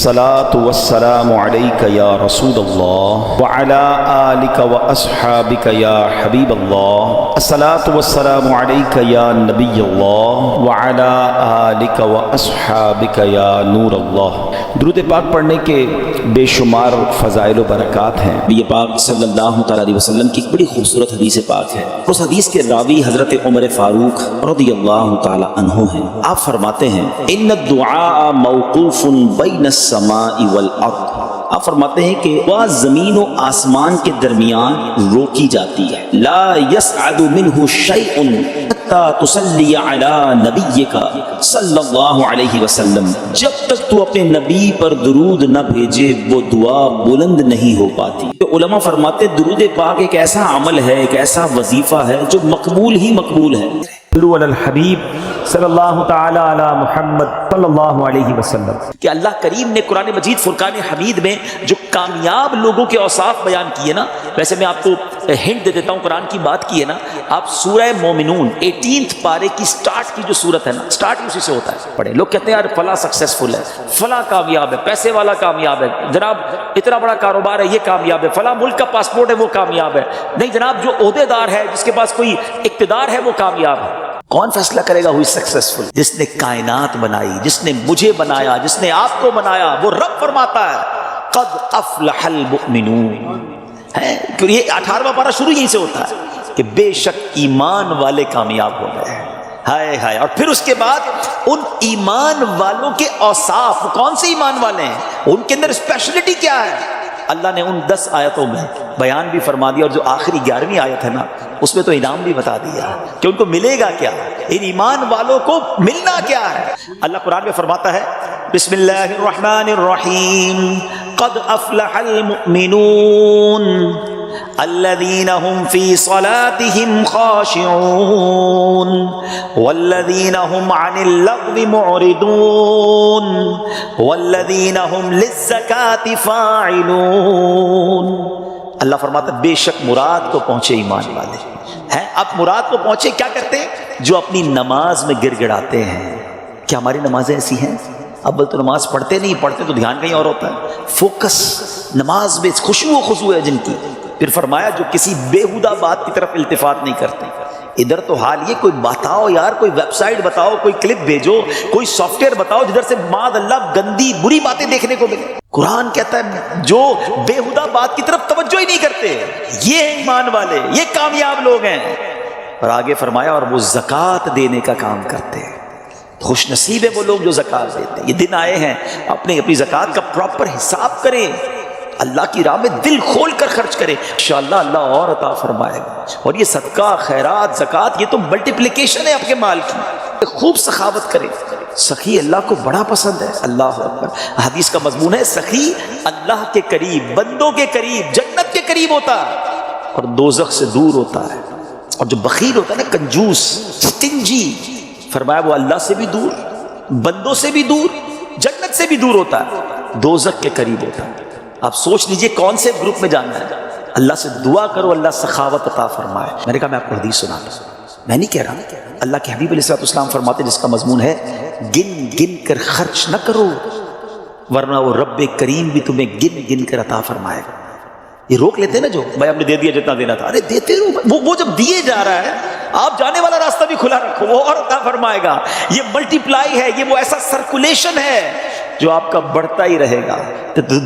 الصلاة والسلام عليك يا رسول الله وعلى آلك وأصحابك يا حبيب الله. الصلاة والسلام عليك يا نبي الله وعلى آلك وأصحابك يا نور الله. درود پاک پڑھنے کے بے شمار فضائل و برکات ہیں. نبی پاک صلی اللہ تعالی علیہ وسلم کی ایک بڑی خوبصورت حدیث پاک ہے. اس حدیث کے راوی حضرت عمر فاروق رضی اللہ تعالی عنہ ہیں. آپ فرماتے ہیں ان الدعاء موقوف بین السماء والارض. آپ فرماتے ہیں کہ دعا زمین و آسمان کے درمیان روکی جاتی ہے. لا يسعد منه شيء حتى تصلي على نبيك صلی اللہ علیہ وسلم. جب تک تو اپنے نبی پر درود نہ بھیجے وہ دعا بلند نہیں ہو پاتی. تو علماء فرماتے درود پاک ایک ایسا عمل ہے، ایک ایسا وظیفہ ہے جو مقبول ہی مقبول ہے. صلو علی الحبیب صلی اللہ تعالی علی محمد صلی اللہ علیہ وسلم. کہ اللہ کریم نے قرآن مجید فرقان حمید میں جو کامیاب لوگوں کے اوصاف بیان کیے نا، ویسے میں آپ کو ہنٹ دے دیتا ہوں، قرآن کی بات کی ہے نا، آپ سورہ مومنون 18 پارے کی سٹارٹ کی جو سورت ہے نا، سٹارٹ اسی سے ہوتا ہے. پڑھیں. لوگ کہتے ہیں یار فلاں سکسیسفل ہے، فلاں کامیاب ہے، پیسے والا کامیاب ہے، جناب اتنا بڑا کاروبار ہے یہ کامیاب ہے، فلاں ملک کا پاسپورٹ ہے وہ کامیاب ہے. نہیں جناب، جو عہدے دار ہے، جس کے پاس کوئی اقتدار ہے وہ کامیاب ہے. کون فیصلہ کرے گا ہوئی سکسیسفل؟ جس نے کائنات بنائی، جس نے مجھے بنایا، جس نے آپ کو بنایا، وہ رب فرماتا ہے قد افلح المؤمنون. ہے کہ یہ 18واں پارہ شروع یہیں سے ہوتا ہے کہ بے شک ایمان والے کامیاب ہو گئے. ہائے ہائے. اور پھر اس کے بعد ان ایمان والوں کے اوصاف، کون سے ایمان والے ہیں، ان کے اندر اسپیشلٹی کیا ہے، اللہ نے ان 10 آیتوں میں بیان بھی فرما دیا. اور جو آخری 11ویں آیت ہے نا، اس میں تو انعام بھی بتا دیا کہ ان کو ملے گا کیا، ان ایمان والوں کو ملنا کیا ہے. اللہ قرآن میں فرماتا ہے بسم اللہ الرحمن الرحیم قد افلح المؤمنون الذين هم في صلاتهم خاشعون والذين هم عن اللغو معرضون والذين هم للزكاة فاعلون. اللہ فرماتا ہے بے شک مراد کو پہنچے ایمان والے ہیں. اب مراد کو پہنچے کیا کرتے ہیں؟ جو اپنی نماز میں گر گڑاتے ہیں. کیا ہماری نمازیں ایسی ہیں؟ اول تو نماز پڑھتے نہیں، پڑھتے تو دھیان کہیں اور ہوتا ہے. فوکس نماز میں خشوع و خضوع ہے جن کی. پھر فرمایا جو کسی بیہودہ بات کی طرف التفات نہیں کرتے. ادھر تو حال یہ، کوئی بتاؤ یار، کوئی ویب سائٹ بتاؤ، کوئی کلپ بھیجو، کوئی سافٹ ویئر بتاؤ جدھر سے معاذ اللہ گندی بری باتیں دیکھنے کو ملے. قرآن کہتا ہے جو بیہودہ بات کی طرف توجہ ہی نہیں کرتے یہ ہیں ایمان والے، یہ کامیاب لوگ ہیں. اور آگے فرمایا اور وہ زکوٰۃ دینے کا کام کرتے ہیں. خوش نصیب ہے وہ لوگ جو زکوٰۃ دیتے ہیں. یہ دن آئے ہیں اپنی زکوٰۃ کا پراپر حساب کریں، اللہ کی راہ میں دل کھول کر خرچ کریں، انشاءاللہ اللہ اور عطا فرمائے گا. اور یہ صدقہ، خیرات، زکوٰۃ، یہ تو ملٹیپلیکیشن ہے آپ کے مال کی. خوب سخاوت کریں. سخی اللہ کو بڑا پسند ہے. اللہ اکبر. حدیث کا مضمون ہے سخی اللہ کے قریب، بندوں کے قریب، جنت کے قریب ہوتا ہے اور دوزخ سے دور ہوتا ہے. اور جو بخیل ہوتا ہے نا، کنجوس، سٹنجی، فرمایا وہ اللہ سے بھی دور، بندوں سے بھی دور، جنت سے بھی دور ہوتا ہے، دوزخ کے قریب ہوتا ہے. آپ سوچ لیجئے کون سے گروپ میں جانا ہے. اللہ سے دعا کرو اللہ سخاوت عطا فرمائے. میں نے کہا میں آپ کو حدیث سناتا ہوں، میں نہیں کہہ رہا. اللہ کے حبیب علیہ السلام فرماتے جس کا مضمون ہے گن گن کر خرچ نہ کرو ورنہ وہ رب کریم بھی تمہیں گن گن کر عطا فرمائے گا. یہ روک لیتے ہیں نا جو بھائی ہم نے دے دیا جتنا دینا تھا، ارے دیتے رہو. وہ جب دیے جا رہا ہے آپ جانے والا راستہ بھی کھلا رکھو، وہ اور عطا فرمائے گا. یہ ملٹی پلائی ہے، یہ وہ ایسا سرکولیشن ہے جو آپ کا بڑھتا ہی رہے گا.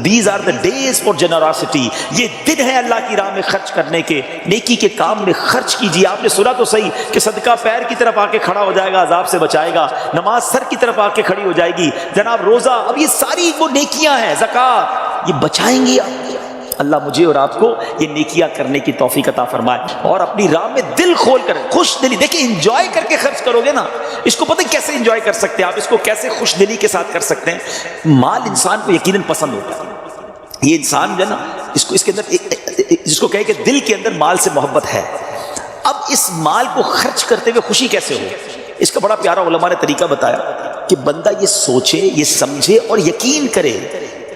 These are the days for generosity. یہ دن ہے اللہ کی راہ میں خرچ کرنے کے، نیکی کے کام میں خرچ کیجیے. آپ نے سنا تو صحیح کہ صدقہ پیر کی طرف آ کے کھڑا ہو جائے گا، عذاب سے بچائے گا. نماز سر کی طرف آ کے کھڑی ہو جائے گی. جناب روزہ، اب یہ ساری وہ نیکیاں ہیں، زکوٰۃ، یہ بچائیں گی آپ. اللہ مجھے اور آپ کو یہ نیکیاں کرنے کی توفیق عطا فرمائے اور اپنی راہ میں دل کھول کر خوش دلی. دیکھیں انجوائے کر کے خرچ کرو گے نا، اس کو پتہ کیسے انجوائے کر سکتے ہیں آپ، اس کو کیسے خوش دلی کے ساتھ کر سکتے ہیں. مال انسان کو یقیناً پسند ہوتا ہے. یہ انسان جو ہے نا، اس کے اندر جس کو کہے کہ دل کے اندر مال سے محبت ہے. اب اس مال کو خرچ کرتے ہوئے خوشی کیسے ہو، اس کا بڑا پیارا علماء نے طریقہ بتایا کہ بندہ یہ سوچے، یہ سمجھے اور یقین کرے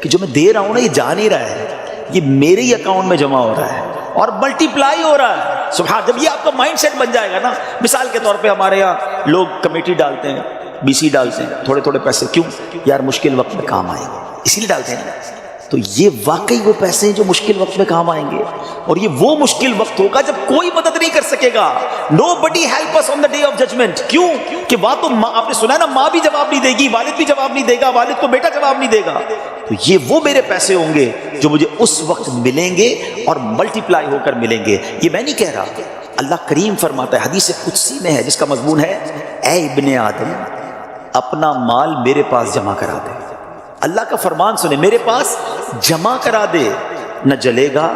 کہ جو میں دے رہا ہوں نا یہ جا نہیں رہا ہے، یہ میرے ہی اکاؤنٹ میں جمع ہو رہا ہے اور ملٹی پلائی ہو رہا ہے. سبحان. جب یہ آپ کا مائنڈ سیٹ بن جائے گا نا، مثال کے طور پہ ہمارے یہاں لوگ کمیٹی ڈالتے ہیں BC ڈالتے ہیں تھوڑے تھوڑے پیسے، کیوں یار مشکل وقت میں کام آئیں گے، اسی لیے ڈالتے ہیں۔ تو یہ واقعی وہ پیسے ہیں جو مشکل وقت میں کام آئیں گے، اور یہ وہ مشکل وقت ہوگا جب کوئی مدد نہیں کر سکے گا۔ Nobody help us on the day of judgment۔ کیوں کہ وہاں تو آپ نے سنا ہے نا، ماں بھی جواب نہیں دے گی، والد بھی جواب نہیں دے گا، والد کو بیٹا جواب نہیں دے گا۔ تو یہ وہ میرے پیسے ہوں گے جو مجھے اس وقت ملیں گے اور ملٹی پلائی ہو کر ملیں گے۔ یہ میں نہیں کہہ رہا، اللہ کریم فرماتا ہے، حدیث قدسی میں ہے جس کا مضمون ہے، اے ابن آدم اپنا مال میرے پاس جمع کرا دے۔ اللہ کا فرمان سنے، میرے پاس جمع کرا دے، نہ جلے گا،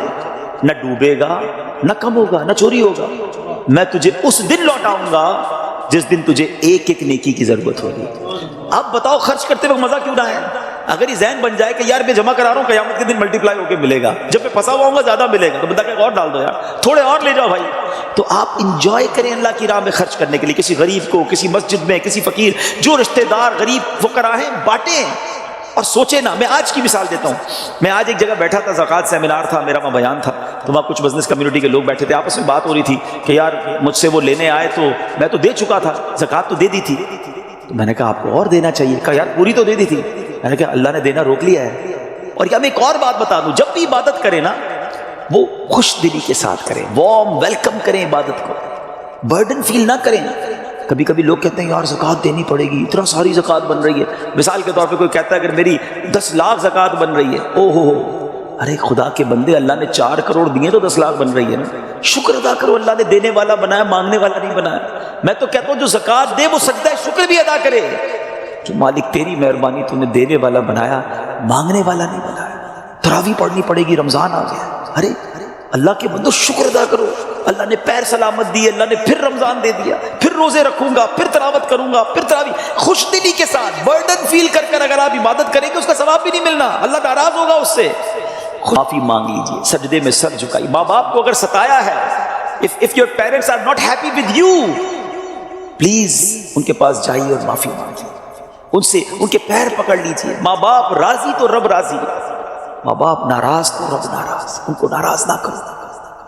نہ ڈوبے گا، نہ کم ہوگا، نہ چوری ہوگا۔ میں تجھے اس دن لوٹاؤں گا جس دن تجھے ایک ایک نیکی کی ضرورت ہوگی۔ اب بتاؤ خرچ کرتے وقت مزہ کیوں نہ ہے؟ اگر یہ ذہن بن جائے کہ یار میں جمع کرا رہا ہوں، قیامت کے دن ملٹی پلائی ہو کے ملے گا، جب میں پھنسا ہوا ہوں گا زیادہ ملے گا، تو بندہ کہ اور ڈال دو یار، تھوڑے اور لے جاؤ بھائی۔ تو آپ انجوائے کریں اللہ کی راہ میں خرچ کرنے کے لیے، کسی غریب کو، کسی مسجد میں، کسی فقیر، جو رشتہ دار غریب فقراء ہیں بانٹیں۔ اور سوچے نا، میں آج کی مثال دیتا ہوں، میں آج ایک جگہ بیٹھا تھا، زکوٰۃ سیمینار تھا میرا، وہاں بیان تھا، تو وہاں کچھ بزنس کمیونٹی کے لوگ بیٹھے تھے، آپس میں بات ہو رہی تھی کہ یار مجھ سے وہ لینے آئے تو میں تو دے چکا تھا، زکوٰۃ تو دے دی تھی، تو میں نے کہا آپ کو اور دینا چاہیے، کہا یار پوری تو دے دی تھی، میں نے کہا اللہ نے دینا روک لیا ہے۔ اور کیا میں ایک اور بات بتا دوں، جب بھی عبادت کریں نا وہ خوش دلی کے ساتھ کریں، وارم ویلکم کریں عبادت کو، برڈن فیل نہ کریں۔ کبھی کبھی لوگ کہتے ہیں یار زکوٰۃ دینی پڑے گی، اتنا ساری زکوٰۃ بن رہی ہے، مثال کے طور پہ کوئی کہتا ہے اگر میری 10 لاکھ زکوٰۃ بن رہی ہے، او ہو، ارے خدا کے بندے، اللہ نے 4 کروڑ دیے تو 10 لاکھ بن رہی ہے نا، شکر ادا کرو، اللہ نے دینے والا بنایا، مانگنے والا نہیں بنایا۔ میں تو کہتا ہوں جو زکوٰۃ دے وہ سجدہ شکر بھی ادا کرے کہ مالک تیری مہربانی، تو نے دینے والا بنایا، مانگنے والا نہیں بنایا۔ تراویح پڑھنی پڑے گی، رمضان آ گیا، ارے اللہ کے بندو شکر ادا کرو، اللہ نے پیر سلامت دی، اللہ نے پھر رمضان دے دیا، پھر روزے رکھوں گا، پھر تلاوت کروں گا، پھر تراویح، خوش دلی کے ساتھ برڈن فیل کر کر اگر آپ عبادت کریں گے اس کا ثواب بھی نہیں ملنا، اللہ ناراض ہوگا اس سے۔ معافی مانگ لیجیے، سجدے میں سر جھکائی۔ ماں باپ کو اگر ستایا ہے، if your parents are not happy with you، please ان کے پاس جائیے اور معافی مانگیے، ان سے ان کے پیر پکڑ لیجیے۔ ماں باپ راضی تو رب راضی، ماں باپ ناراض تو رب ناراض، ان کو ناراض نہ کرو۔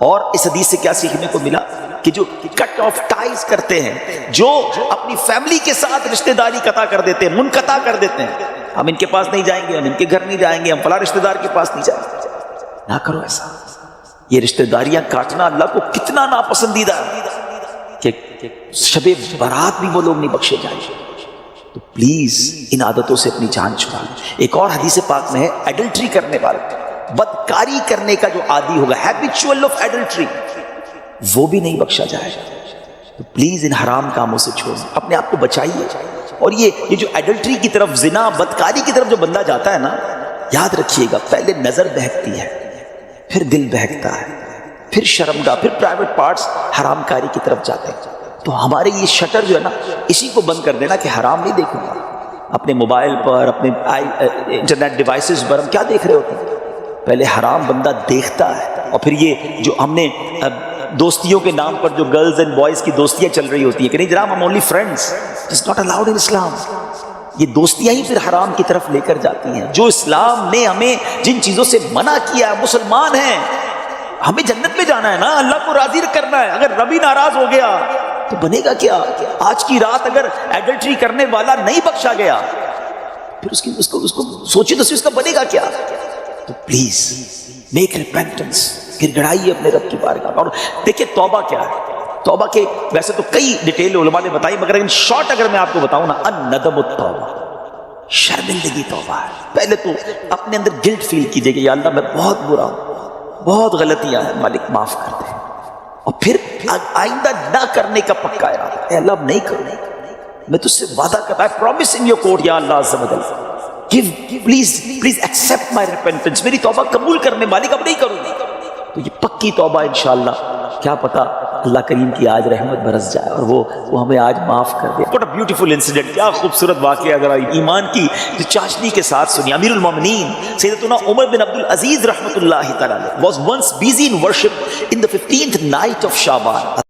اور اس حدیث سے کیا سیکھنے کو ملا کہ جو کٹ آف ٹائز کرتے ہیں، جو اپنی فیملی کے ساتھ رشتہ داری قطع کر دیتے ہیں، منقطع کر دیتے ہیں، ہم ان کے پاس نہیں جائیں گے، ہم ان کے گھر نہیں جائیں گے، ہم فلاں رشتہ دار کے پاس نہیں جائیں گے، نہ کرو ایسا۔ یہ رشتہ داریاں کاٹنا اللہ کو کتنا ناپسندیدہ ہے کہ شب برات بھی وہ لوگ نہیں بخشے جائیں گے۔ تو پلیز ان عادتوں سے اپنی جان چھڑا لیں۔ ایک اور حدیث پاک میں ہے، ایڈلٹری کرنے والا، بدکاری کرنے کا جو عادی ہوگا، ہیبیچول آف ایڈلٹری، وہ بھی نہیں بخشا جائے گا۔ تو پلیز ان حرام کاموں سے چھوڑیں، اپنے آپ کو بچائیے۔ اور یہ جو ایڈلٹری کی طرف، زنا، بدکاری کی طرف جو بندہ جاتا ہے نا، یاد رکھیے گا پہلے نظر بہکتی ہے، پھر دل بہکتا ہے، پھر شرمگاہ، پھر پرائیویٹ پارٹس حرام کاری کی طرف جاتے ہیں۔ تو ہمارے یہ شٹر جو ہے نا، اسی کو بند کر دینا کہ حرام نہیں دیکھوں گا۔ اپنے موبائل پر، اپنے انٹرنیٹ ڈیوائسز پر ہم کیا دیکھ رہے ہوتے ہیں؟ پہلے حرام بندہ دیکھتا ہے، اور پھر یہ جو ہم نے دوستیوں کے نام پر جو گرلز اینڈ بوائز کی دوستیاں چل رہی ہوتی ہیں کہ نہیں جناب ہم only friends, it's not allowed in Islam, یہ دوستیاں ہی پھر حرام کی طرف لے کر جاتی ہیں۔ جو اسلام نے ہمیں جن چیزوں سے منع کیا ہے، مسلمان ہیں، ہمیں جنت میں جانا ہے نا، اللہ کو راضی کرنا ہے۔ اگر ربی ناراض ہو گیا تو بنے گا کیا؟ آج کی رات اگر ایڈلٹری کرنے والا نہیں بخشا گیا، پھر اس کو سوچی تو اس کا بنے گا کیا؟ تو پلیز میک ریپینٹنس، گڑ گڑائیے اپنے رب کی بارگاہ میں۔ اور دیکھیں توبہ کیا ہے، توبہ کے ویسے تو کئی ڈیٹیل علماء نے بتائی، مگر ان شارٹ اگر میں آپ کو بتاؤں نا، الندم التوبہ، شرمندگی توبہ ہے۔ پہلے تو اپنے اندر گلٹ فیل کیجئے کہ یا اللہ میں بہت برا ہوں، بہت غلطیاں ہیں، مالک معاف کر دے، اور پھر آئندہ نہ کرنے کا پکا ارادہ، اے اللہ اب نہیں کروں، میں تجھ سے وعدہ کرتا ہوں، I promise in your court یا اللہ عز و جل، پلیز ایکسپٹ مائی ریپینٹنس، میری توبہ قبول کرنے، مالک اب نہیں کروں گا۔ تو یہ پکی توبہ انشاءاللہ، کیا پتا اللہ کریم کی آج رحمت برس جائے اور وہ ہمیں آج معاف کر دے۔ What a beautiful incident، کیا خوبصورت واقعہ، ذرا ایمان کی جو چاشنی کے ساتھ سنی۔ امیر المومنین سیدنا عمر بن عبد العزیز رحمۃ اللہ تعالی was once busy in worship in the 15th night of Shaban.